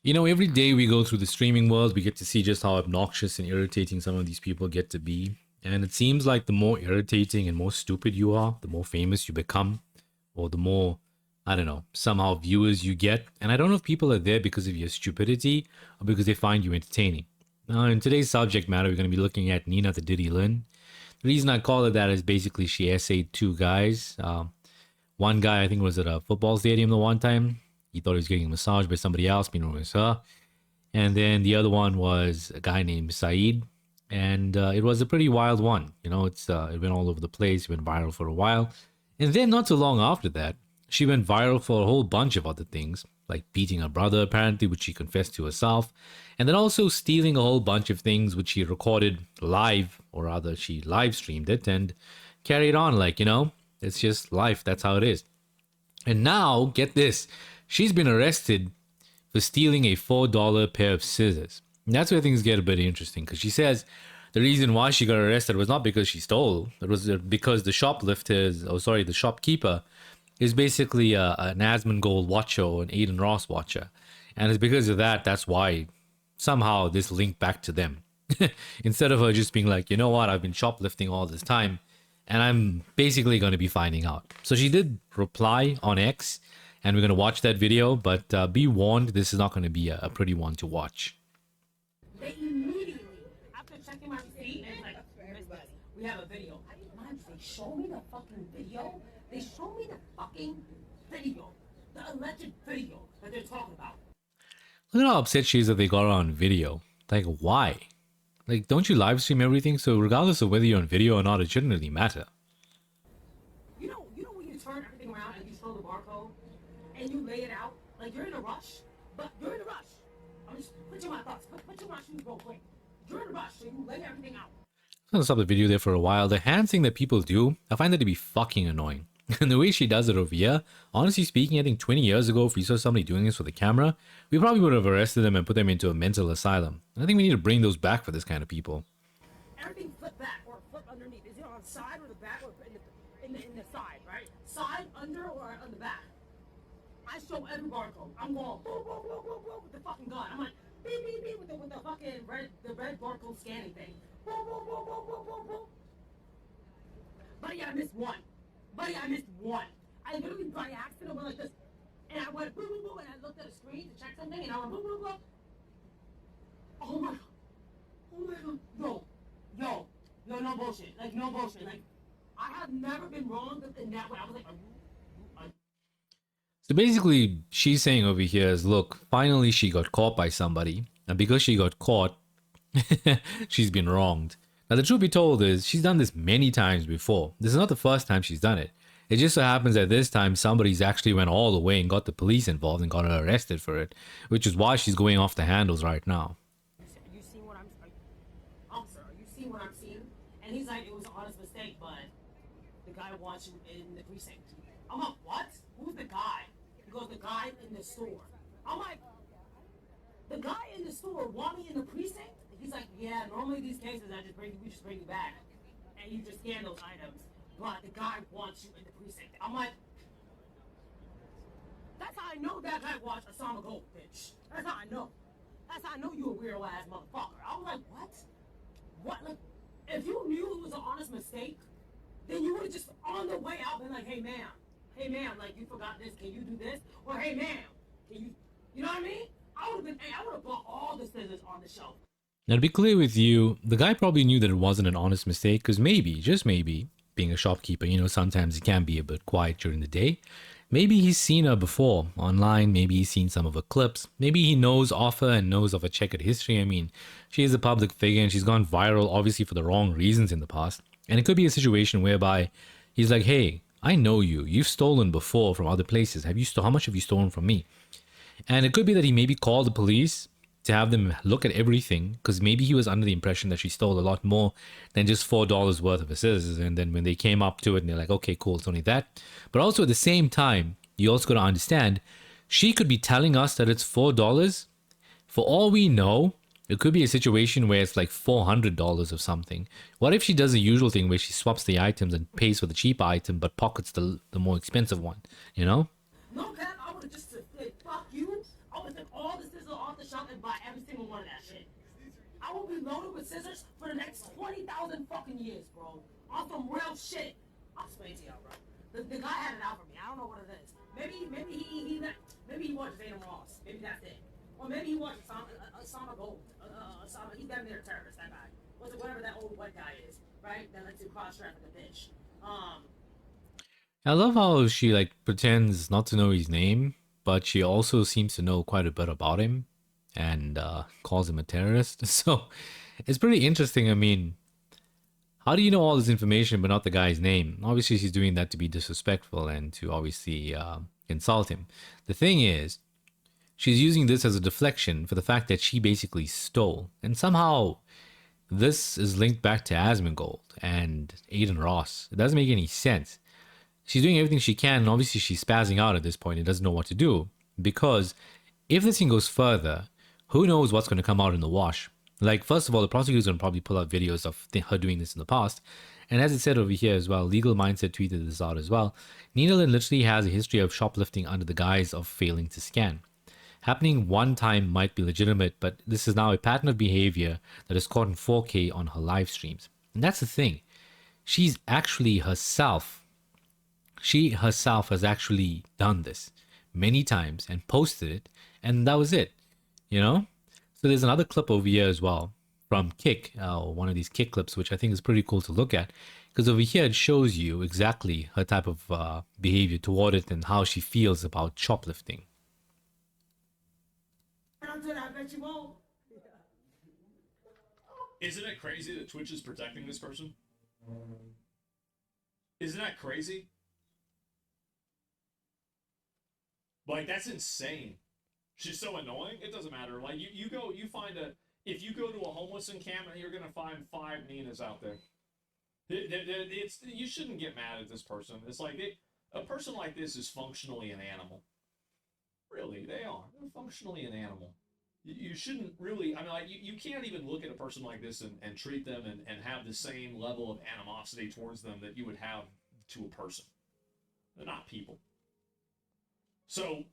You know, every day we go through the streaming world, we get to see just how obnoxious and irritating some of these people get to be. And it seems like the more irritating and more stupid you are, the more famous you become, or the more, I don't know, somehow viewers you get. And I don't know if people are there because of your stupidity or because they find you entertaining. Now, in today's subject matter, we're going to be looking at Nina the Diddy Lin. The reason I call her that is basically she essayed two guys. One guy, I think, was at a football stadium the one time. He thought he was getting a massage by somebody else, meanwhile it was her. And then the other one was a guy named Saeed. And it was a pretty wild one. You know, it went all over the place, it went viral for a while. And then not too long after that, she went viral for a whole bunch of other things, like beating her brother, apparently, which she confessed to herself. And then also stealing a whole bunch of things, which she recorded live, or rather, she live streamed it and carried on. Like, you know, it's just life. That's how it is. And now, get this, she's been arrested for stealing a $4 pair of scissors. And that's where things get a bit interesting because she says the reason why she got arrested was not because she stole, it was because the shoplifters, oh, sorry, the shopkeeper is basically an Asmongold watcher or an Aiden Ross watcher. And it's because of that, that's why somehow this linked back to them. Instead of her just being like, you know what, I've been shoplifting all this time and I'm basically going to be finding out. So she did reply on X, and we're going to watch that video, but be warned, this is not going to be a pretty one to watch. They immediately, after checking my receipt, and like, we have a video. Mom, they show me the fucking video. They show me the fucking video. The alleged video that they're talking about. Look at how upset she is that they got her on video. Like, why? Like, don't you live stream everything? So regardless of whether you're on video or not, it shouldn't really matter. You know when you turn everything around and you show the barcode and you lay it out, like you're in a rush, but you're in a rush. I'm just put you on my thoughts, put you on my shoes real quick. You're in a rush, so you lay everything out. I'm gonna stop the video there for a while. The hand thing that people do, I find that to be fucking annoying. And the way she does it over here, honestly speaking, I think 20 years ago, if we saw somebody doing this with a camera, we probably would have arrested them and put them into a mental asylum. And I think we need to bring those back for this kind of people. Everything flip back or flip underneath. Is it on the side or the back or in the side, right? Side, under, or on the back? I show every barcode. I'm going boom, boom, boom, boom, boom with the fucking gun. I'm like beep, beep, beep with the fucking red barcode scanning thing. Boom, boom, boom, boom, boom, boom, boom. Buddy, I missed one. Buddy, I missed one. I literally by accident went like this, and I went boom, boom, boom, and I looked at the screen to check something, and I went boom, boom, boom. Oh my god. Oh my god. Yo, no bullshit. Like, no bullshit. Like, I have never been wrong in that way. I was like, are you? So basically, she's saying over here is, look, finally she got caught by somebody. And because she got caught, she's been wronged. Now, the truth be told is, she's done this many times before. This is not the first time she's done it. It just so happens that this time somebody's actually went all the way and got the police involved and got her arrested for it, which is why she's going off the handles right now. You see what I'm officer, you see what I'm seeing? And he's like, it was an honest mistake, but the guy wants you in the precinct. I'm like, what? Who's the guy? He goes, the guy in the store. I'm like, the guy in the store want me in the precinct? He's like, yeah, normally these cases we just bring you back. And you just scan those items. But the guy wants you in the precinct. I'm like, that's how I know that guy watched Osama Gold, bitch. That's how I know. That's how I know you a weirdo ass motherfucker. I was like, what? What? Like, if you knew it was an honest mistake, then you would have just on the way out been like, hey ma'am, like you forgot this, can you do this? Or hey ma'am, can you know what I mean? I would have bought all the scissors on the shelf. Now, to be clear with you, the guy probably knew that it wasn't an honest mistake because maybe, just maybe, being a shopkeeper, you know, sometimes it can be a bit quiet during the day. Maybe he's seen her before online. Maybe he's seen some of her clips. Maybe he knows of her and knows of her checkered history. I mean, she is a public figure and she's gone viral, obviously, for the wrong reasons in the past. And it could be a situation whereby he's like, hey, I know you. You've stolen before from other places. How much have you stolen from me? And it could be that he maybe called the police to have them look at everything because maybe he was under the impression that she stole a lot more than just $4 worth of scissors. And then when they came up to it and they're like, okay, cool, it's only that. But also at the same time, you also got to understand, she could be telling us that it's $4. For all we know, it could be a situation where it's like $400 of something. What if she does the usual thing where she swaps the items and pays for the cheap item but pockets the more expensive one, you know? No cap, I would have just said, fuck you. I would have took all the scissors off the shop and buy every single one of that shit. I will be loaded with scissors for the next 20,000 fucking years, bro. On some real shit. I'll explain to y'all, bro. The guy had it out for me. I don't know what it is. Maybe he watched Zayden Ross. Maybe that's it. Or maybe he watched Osama Gold. He's damn near a terrorist, that guy. Whatever that old white guy is, right? That lets you cross-traffic a bitch. I love how she like pretends not to know his name, but she also seems to know quite a bit about him and calls him a terrorist. So it's pretty interesting. I mean, how do you know all this information but not the guy's name? Obviously, she's doing that to be disrespectful and to obviously insult him. The thing is, she's using this as a deflection for the fact that she basically stole. And somehow this is linked back to Asmongold and Aiden Ross. It doesn't make any sense. She's doing everything she can, and obviously she's spazzing out at this point and doesn't know what to do. Because if this thing goes further, who knows what's going to come out in the wash. Like, first of all, the prosecutor's going to probably pull out videos of her doing this in the past. And as it said over here as well, Legal Mindset tweeted this out as well. Ninalin literally has a history of shoplifting under the guise of failing to scan. Happening one time might be legitimate, but this is now a pattern of behavior that is caught in 4K on her live streams. And that's the thing. She's actually herself. She herself has actually done this many times and posted it, and that was it. You know? So there's another clip over here as well from Kick, one of these Kick clips, which I think is pretty cool to look at. Because over here it shows you exactly her type of behavior toward it and how she feels about shoplifting. Isn't it crazy that Twitch is protecting this person? Isn't that crazy? Like, that's insane. She's so annoying. It doesn't matter. Like, you find if you go to a homeless encampment, you're gonna find 5 Ninas out there. You shouldn't get mad at this person. It's like a person like this is functionally an animal. Really, they are. They're functionally an animal. You shouldn't really, I mean, like, you can't even look at a person like this and treat them and have the same level of animosity towards them that you would have to a person. They're not people. So,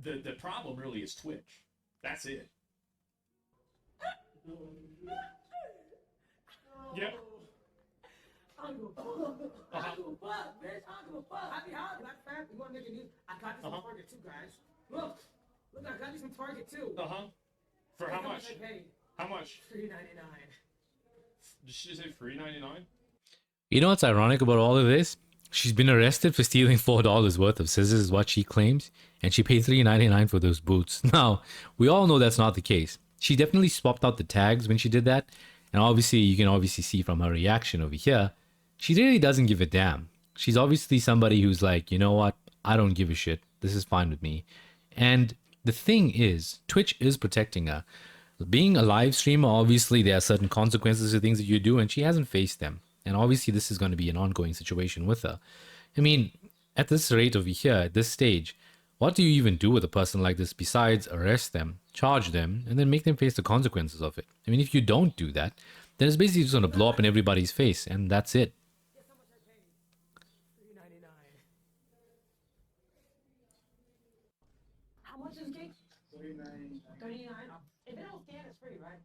the problem really is Twitch. That's it. Yep. I don't give a fuck. I don't give a fuck, bitch. I don't give a fuck. I be hot. Black fat. You want to make a new? I got this on Target too, guys. Look, I got this on Target too. For how much? I paid? How much? $3.99. Did she say $3.99? You know what's ironic about all of this? She's been arrested for stealing $4 worth of scissors, is what she claims, and she paid $3.99 for those boots. Now, we all know that's not the case. She definitely swapped out the tags when she did that, and obviously, you can obviously see from her reaction over here, she really doesn't give a damn. She's obviously somebody who's like, you know what? I don't give a shit. This is fine with me. And the thing is, Twitch is protecting her. Being a live streamer, obviously, there are certain consequences to things that you do, and she hasn't faced them. And obviously, this is going to be an ongoing situation with her. I mean, at this rate over here, at this stage, what do you even do with a person like this besides arrest them, charge them, and then make them face the consequences of it? I mean, if you don't do that, then it's basically just going to blow up in everybody's face, and that's it. How much is it? $39. If they don't scan, it's free, right?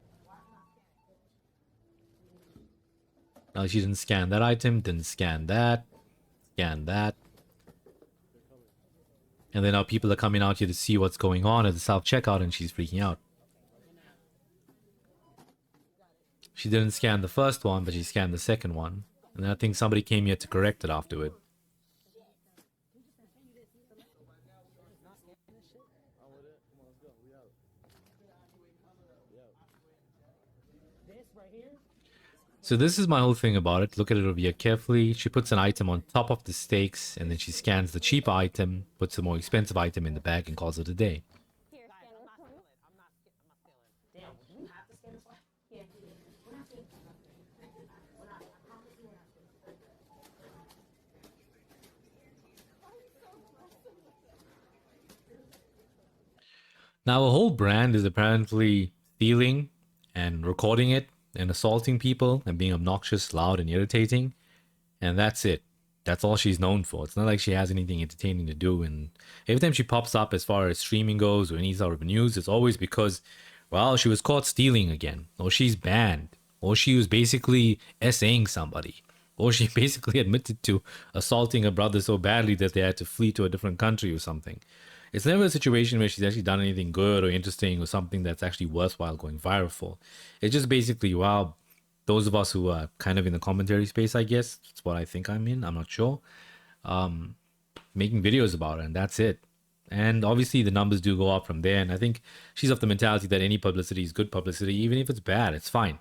Now, she didn't scan that item, didn't scan that, and then now people are coming out here to see what's going on at the self-checkout, and she's freaking out. She didn't scan the first one, but she scanned the second one. And then I think somebody came here to correct it afterward. So this is my whole thing about it. Look at it over here carefully. She puts an item on top of the stakes, and then she scans the cheaper item, puts the more expensive item in the bag, and calls it a day. Now, a whole brand is apparently stealing and recording it and assaulting people and being obnoxious, loud, and irritating. And that's it. That's all she's known for. It's not like she has anything entertaining to do. And every time she pops up as far as streaming goes or any sort of news, it's always because, well, she was caught stealing again, or she's banned, or she was basically SAing somebody, or she basically admitted to assaulting her brother so badly that they had to flee to a different country or something. It's never a situation where she's actually done anything good or interesting or something that's actually worthwhile going viral for. It's just basically, wow, those of us who are kind of in the commentary space, I guess, that's what I think I'm in. I'm not sure. Making videos about it, and that's it. And obviously, the numbers do go up from there. And I think she's of the mentality that any publicity is good publicity, even if it's bad, it's fine.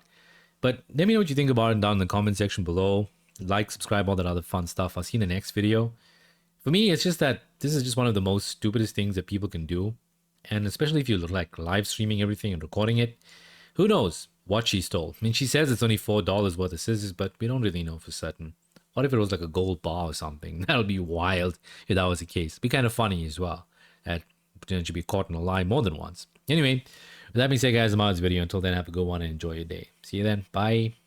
But let me know what you think about it down in the comment section below. Like, subscribe, all that other fun stuff. I'll see you in the next video. For me, it's just that this is just one of the most stupidest things that people can do. And especially if you look like live streaming everything and recording it, who knows what she stole? I mean, she says it's only $4 worth of scissors, but we don't really know for certain. What if it was like a gold bar or something? That would be wild if that was the case. It'd be kind of funny as well. That potentially be caught in a lie more than once. Anyway, with that being said, guys, I'm out of this video. Until then, have a good one and enjoy your day. See you then. Bye.